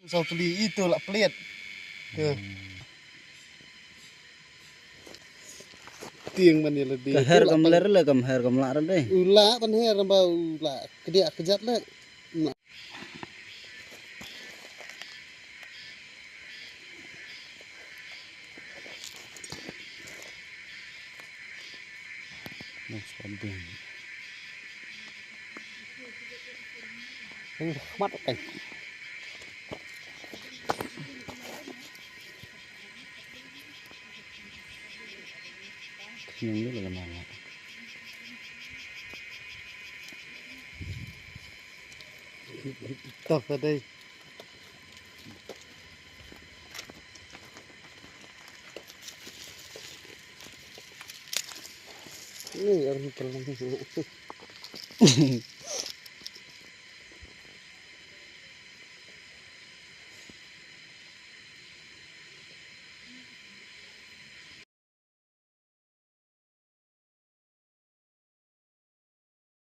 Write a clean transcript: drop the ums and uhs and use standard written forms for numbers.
Sautuli itu lah pelit. Tuh. Tiang mana lebih. Keher kamler le kamher kamlar deh. Ula pan her ramba ula kedia kejat le. Mat kan. Yang dulu kemana? Toh tadi. Ini orang kelam.